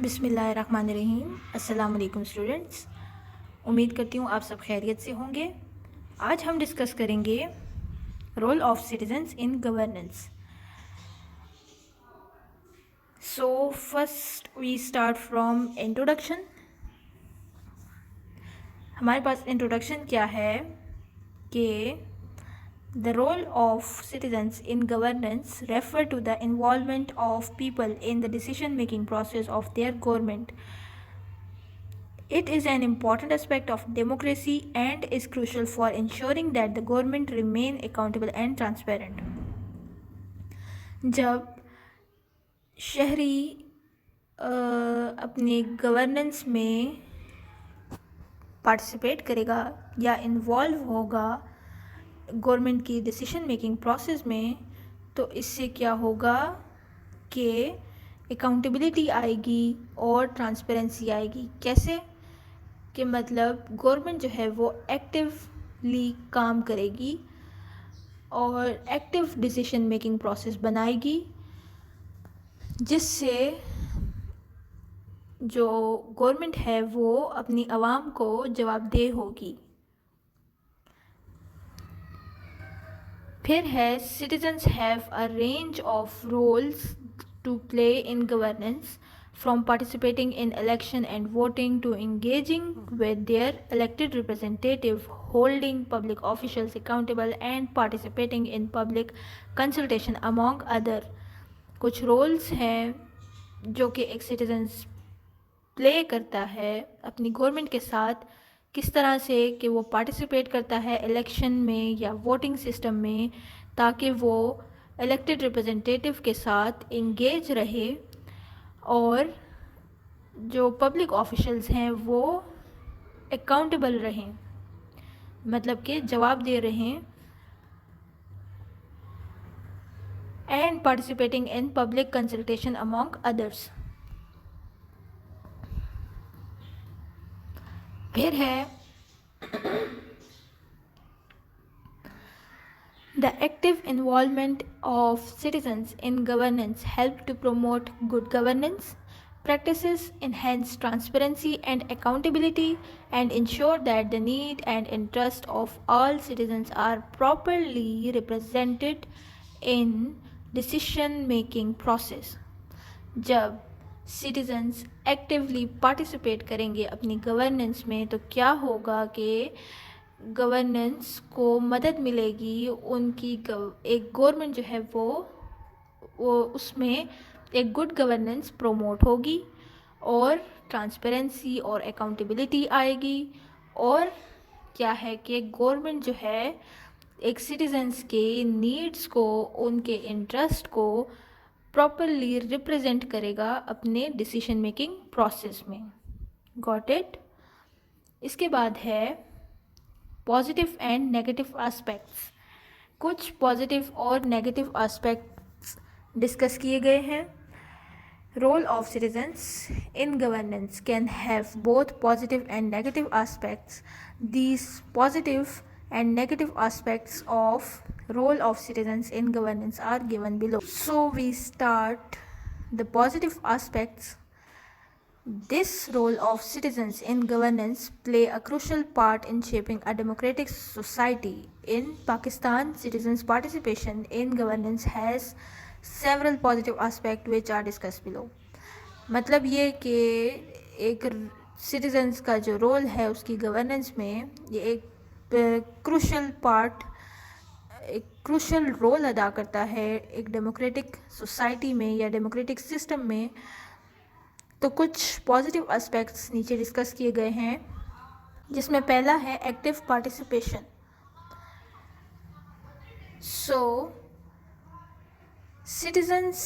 بسم اللہ الرحمن الرحیم۔ السلام علیکم اسٹوڈنٹس، امید کرتی ہوں آپ سب خیریت سے ہوں گے۔ آج ہم ڈسکس کریں گے role of citizens in governance. So first we start from introduction. ہمارے پاس انٹروڈکشن کیا ہے کہ The role of citizens in governance refer to the involvement of people in the decision-making process of their government. It is an important aspect of democracy and is crucial for ensuring that the government remain accountable and transparent. جب شہری اپنے governance میں participate کرے گا یا involve ہوگا government کی decision making process میں، تو اس سے کیا ہوگا کہ اکاؤنٹیبلٹی آئے گی اور ٹرانسپیرنسی آئے گی۔ کیسے کہ مطلب گورنمنٹ جو ہے وہ ایکٹیولی کام کرے گی اور ایکٹیو ڈیسیشن میکنگ پروسیس بنائے گی، جس سے جو گورنمنٹ ہے وہ اپنی عوام کو جواب دہ ہوگی۔ پھر ہے citizens have a range of roles to play in governance, from participating in election and voting to engaging with their elected representative, holding public officials accountable and participating in public consultation among other۔ کچھ rules ہیں جو کہ ایک citizens پلے کرتا ہے اپنی government کے ساتھ، کس طرح سے کہ وہ پارٹیسپیٹ کرتا ہے الیکشن میں یا ووٹنگ سسٹم میں، تاکہ وہ الیکٹڈ ریپرزنٹیٹیو کے ساتھ انگیج رہے، اور جو پبلک آفیشلز ہیں وہ اکاؤنٹیبل رہیں، مطلب کہ جواب دے رہیں، and participating in public consultation among others. پھر ہے The active involvement of citizens in governance help to promote good governance practices, enhance transparency and accountability, and ensure that the need and interest of all citizens are properly represented in decision-making process۔ جب citizens actually participate کریں گے اپنی governance میں، تو کیا ہوگا کہ governance کو مدد ملے گی، ان کی ایک گورنمنٹ جو ہے وہ اس میں ایک گڈ گورننس پروموٹ ہوگی، اور ٹرانسپیرنسی اور اکاؤنٹیبلٹی آئے گی، اور کیا ہے کہ گورنمنٹ جو ہے ایک سٹیزنز کے نیڈز کو، ان کے انٹرسٹ کو پراپرلی ریپرزینٹ کرے گا اپنے ڈیسیشن میکنگ پروسیس میں۔ Got it? اس کے بعد ہے پازیٹیو اینڈ نیگیٹیو آسپیکٹس۔ کچھ پازیٹیو اور نیگیٹیو آسپیکٹس ڈسکس کیے گئے ہیں۔ Role of citizens in governance can have both positive and negative aspects. These positive and negative aspects of role of citizens in governance are given below. So we start the positive aspects. This role of citizens in governance play a crucial part in shaping a democratic society. In Pakistan, citizens' participation in governance has several positive aspects which are discussed below. مطلب یہ کہ ایک citizens کا جو role ہے اس کی governance میں، یہ ایک کروشل رول ادا کرتا ہے ایک ڈیموکریٹک سوسائٹی میں یا ڈیموکریٹک سسٹم میں۔ تو کچھ پازیٹیو اسپیکٹس نیچے ڈسکس کیے گئے ہیں، جس میں پہلا ہے active participation. So citizens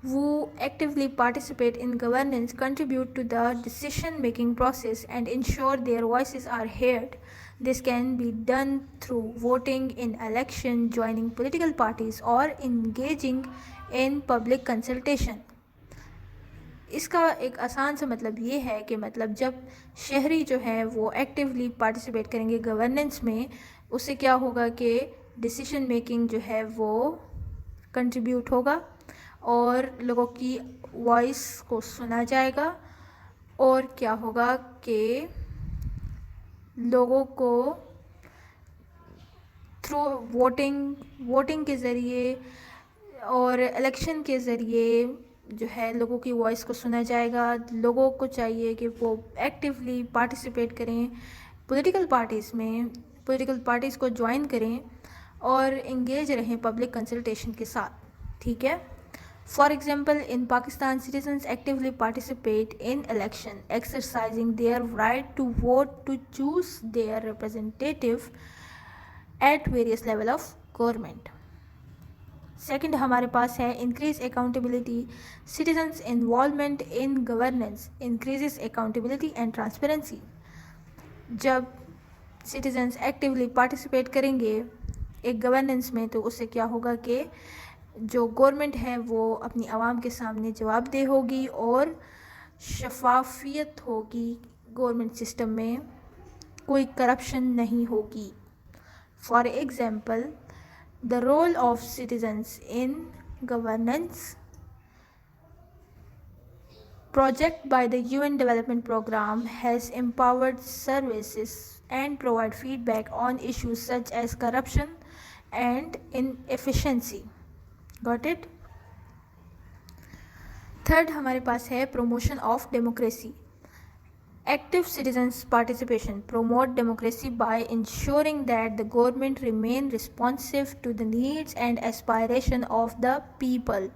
who actively participate in governance contribute to the decision-making process and ensure their voices are heard. This can be done through voting in election, joining political parties, or engaging in public consultation. اس کا ایک آسان سا مطلب یہ ہے کہ مطلب جب شہری جو ہیں وہ ایکٹیولی پارٹیسپیٹ کریں گے گورننس میں، اس سے کیا ہوگا کہ ڈیسیشن میکنگ جو ہے وہ کنٹریبیوٹ ہوگا اور لوگوں کی وائس کو سنا جائے گا، اور کیا ہوگا کہ لوگوں کو تھرو ووٹنگ کے ذریعے اور الیکشن کے ذریعے جو ہے لوگوں کی وائس کو سنا جائے گا. لوگوں کو چاہیے کہ وہ ایکٹیولی پارٹیسپیٹ کریں پولیٹیکل پارٹیز کو جوائن کریں اور انگیج رہیں پبلک کنسلٹیشن کے ساتھ. ٹھیک ہے. For example, in Pakistan, citizens actively participate in election, exercising their right to vote to choose their representative at various level of government. Second ہمارے پاس ہے increase accountability. Citizens involvement in governance increases accountability and transparency. جب citizens actively participate کریں گے ایک governance میں تو اس سے کیا ہوگا کہ جو گورنمنٹ ہے وہ اپنی عوام کے سامنے جواب دہ ہوگی اور شفافیت ہوگی. گورنمنٹ سسٹم میں کوئی کرپشن نہیں ہوگی. For example the role of citizens in governance project by the UN Development Program has empowered services and provide feedback on issues such as corruption and inefficiency. Got it? Third ہمارے پاس ہے promotion of democracy. Active citizens participation promote democracy by ensuring that the government remain responsive to the needs and aspiration of the people.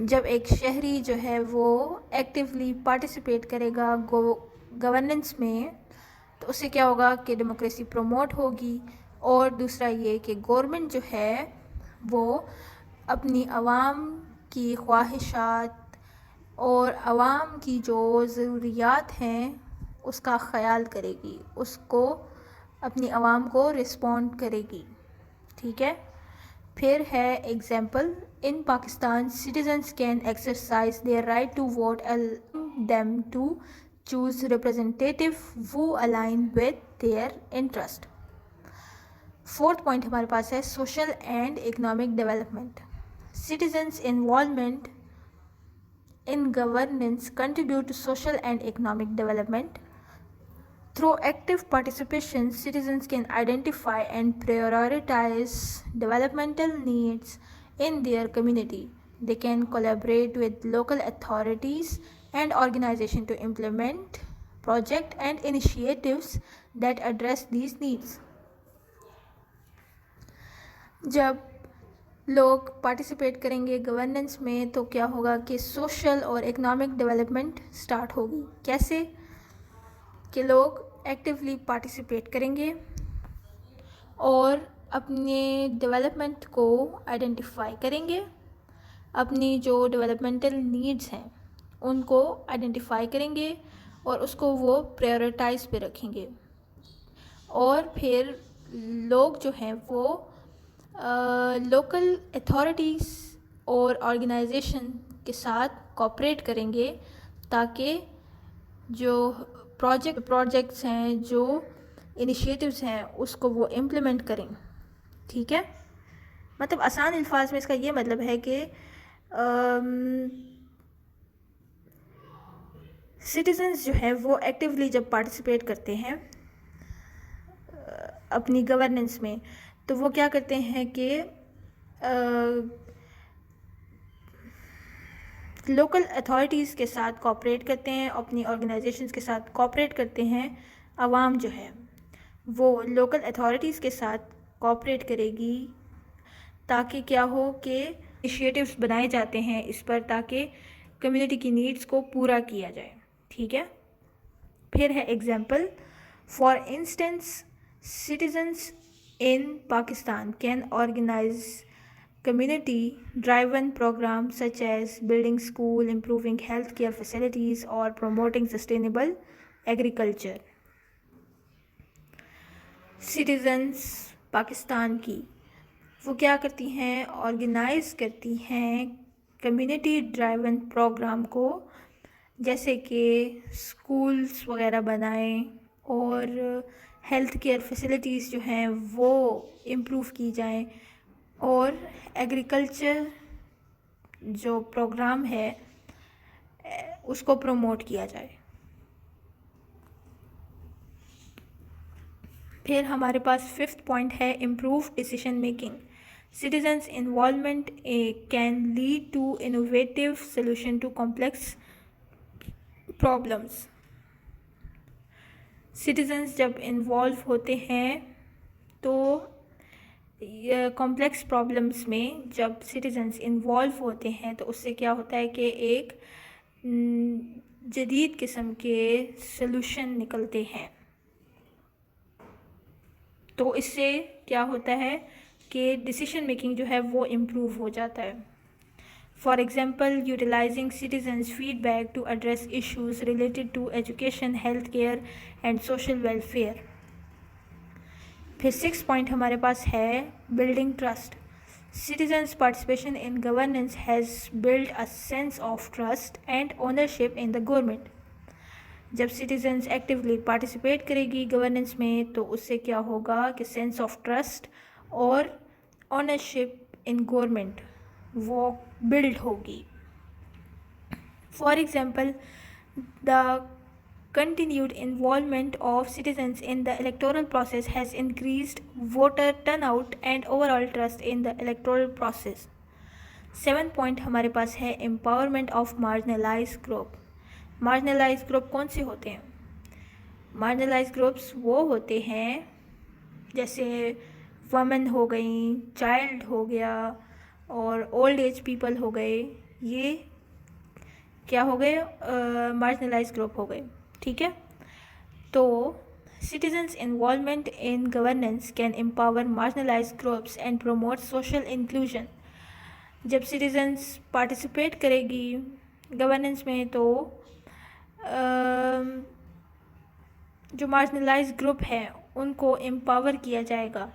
جب ایک شہری جو ہے وہ actually participate کرے گا گورننس میں تو اس سے کیا ہوگا کہ ڈیموکریسی پروموٹ ہوگی. اور دوسرا یہ کہ گورنمنٹ جو ہے وہ اپنی عوام کی خواہشات اور عوام کی جو ضروریات ہیں اس کا خیال کرے گی, اس کو اپنی عوام کو رسپونڈ کرے گی. ٹھیک ہے. پھر ہے example in Pakistan citizens can exercise their right to vote allowing them to choose representative who align with their interest. Fourth point ہمارے پاس ہے social and economic development. Citizens involvement in governance contribute to social and economic development. Through active participation, citizens can identify and prioritize developmental needs in their community. They can collaborate with local authorities and organizations to implement projects and initiatives that address these needs. جب لوگ participate کریں گے governance میں تو کیا ہوگا کہ social اور اکنامک ڈیولپمنٹ سٹارٹ ہوگی. کیسے؟ کہ لوگ ایکٹیولی پارٹیسپیٹ کریں گے اور اپنے ڈیولپمنٹ کو آئیڈینٹیفائی کریں گے, اپنی جو ڈیولپمنٹل نیڈز ہیں ان کو آئیڈینٹیفائی کریں گے اور اس کو وہ پریورٹائز پہ رکھیں گے. اور پھر لوگ جو ہیں وہ لوکل اتھارٹیز اور آرگنائزیشن کے ساتھ کوآپریٹ کریں گے تاکہ جو پروجیکٹس ہیں, جو انیشیٹوز ہیں اس کو وہ امپلیمنٹ کریں. ٹھیک ہے. مطلب آسان الفاظ میں اس کا یہ مطلب ہے کہ سٹیزنز جو ہے وہ ایکٹیولی جب پارٹیسپیٹ کرتے ہیں اپنی گورننس میں تو وہ کیا کرتے ہیں کہ لوکل اتھارٹیز کے ساتھ کوآپریٹ کرتے ہیں, اپنی آرگنائزیشنز کے ساتھ کوآپریٹ کرتے ہیں. عوام جو ہے وہ لوکل اتھارٹیز کے ساتھ کوآپریٹ کرے گی تاکہ کیا ہو کہ انیشیٹوز بنائے جاتے ہیں اس پر تاکہ کمیونٹی کی نیڈز کو پورا کیا جائے. ٹھیک ہے. پھر ہے example for instance citizens in Pakistan can organize community-driven programs such as building school, improving healthcare facilities, or promoting sustainable agriculture. Citizens Pakistan کی وہ کیا کرتی ہیں, آرگنائز کرتی ہیں کمیونٹی ڈرائیون پروگرام کو, جیسے کہ اسکولس وغیرہ بنائیں اور ہیلتھ کیئر فیسلٹیز جو ہیں وہ امپروو کی جائیں, اور ایگریکلچر جو پروگرام ہے اس کو پروموٹ کیا جائے. پھر ہمارے پاس 5th پوائنٹ ہے improve decision making. Citizens' involvement can lead to innovative solution to complex problems. Citizens جب انوالو ہوتے ہیں تو کمپلیکس پرابلمس میں جب سٹیزنس انوالو ہوتے ہیں تو اس سے کیا ہوتا ہے کہ ایک جدید قسم کے سلوشن نکلتے ہیں. تو اس سے کیا ہوتا ہے کہ ڈیسیشن میکنگ جو ہے وہ امپروو ہو جاتا ہے. For example utilising citizens feedback to address issues related to education, health care and social welfare. پھر 6 پوائنٹ ہمارے پاس ہے building trust. Citizens participation in governance has build a sense of trust and ownership in the government. جب citizens actually participate کرے گی governance میں تو اس سے کیا ہوگا کہ سینس آف ٹرسٹ اور اونرشپ ان گورنمنٹ وہ بلڈ ہوگی. For example the continued involvement of citizens in the electoral process has increased voter turnout and overall trust in the electoral process. 7th point ہمارے پاس ہے empowerment of marginalized group. marginalized group کون سے ہوتے ہیں؟ marginalized groups وہ ہوتے ہیں جیسے وومن ہو گئیں, چائلڈ ہو گیا اور اولڈ ایج پیپل ہو گئے. یہ کیا ہو گئے؟ marginalized group ہو گئے. ٹھیک ہے. تو citizens involvement in governance can empower marginalized groups and promote social inclusion. جب citizens participate کرے گی گورننس میں تو جو marginalized group ہے ان کو امپاور کیا جائے گا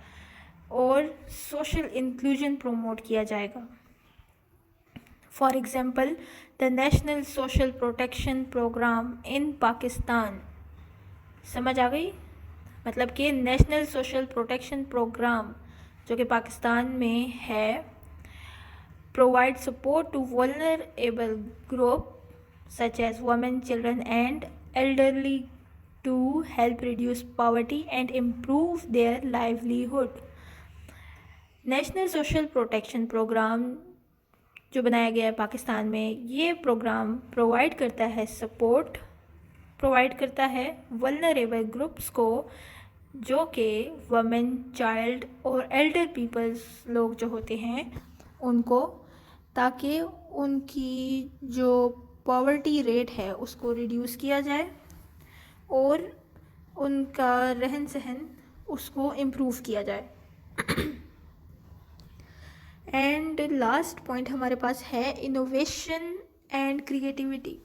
اور سوشل انکلوژن پروموٹ کیا جائے گا. For example the national social protection programme in Pakistan. سمجھ آ گئی؟ مطلب کہ نیشنل سوشل پروٹیکشن پروگرام جو کہ پاکستان میں ہے provide support to vulnerable group such as women, children and elderly to help reduce poverty and improve their livelihood. National social protection programme جو بنایا گیا ہے پاکستان میں, یہ پروگرام پرووائڈ کرتا ہے سپورٹ, پرووائڈ کرتا ہے ولنریبل گروپس کو جو کہ وومن, چائلڈ اور ایلڈر پیپلز لوگ جو ہوتے ہیں ان کو, تاکہ ان کی جو پاورٹی ریٹ ہے اس کو ریڈیوس کیا جائے اور ان کا رہن سہن اس کو امپروو کیا جائے. اینڈ لاسٹ پوائنٹ ہمارے پاس ہے انوویشن اینڈ کریٹیوٹی.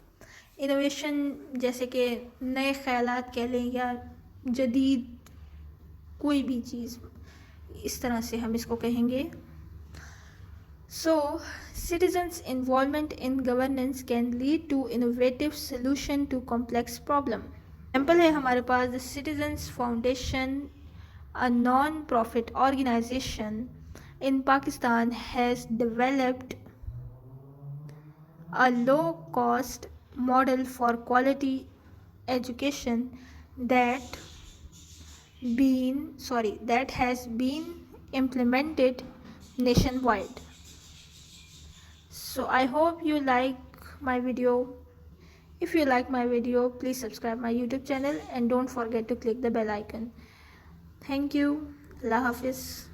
انوویشن جیسے کہ نئے خیالات کہہ لیں یا جدید کوئی بھی چیز, اس طرح سے ہم اس کو کہیں گے. سو citizens involvement in governance can lead to innovative solution to complex problem. Example ہے ہمارے پاس the Citizens Foundation, a non-profit organization in Pakistan has developed a low-cost model for quality education that has been implemented nationwide. So I hope you like my video. If you like my video, please subscribe my YouTube channel and don't forget to click the bell icon. Thank you. Allah Hafiz.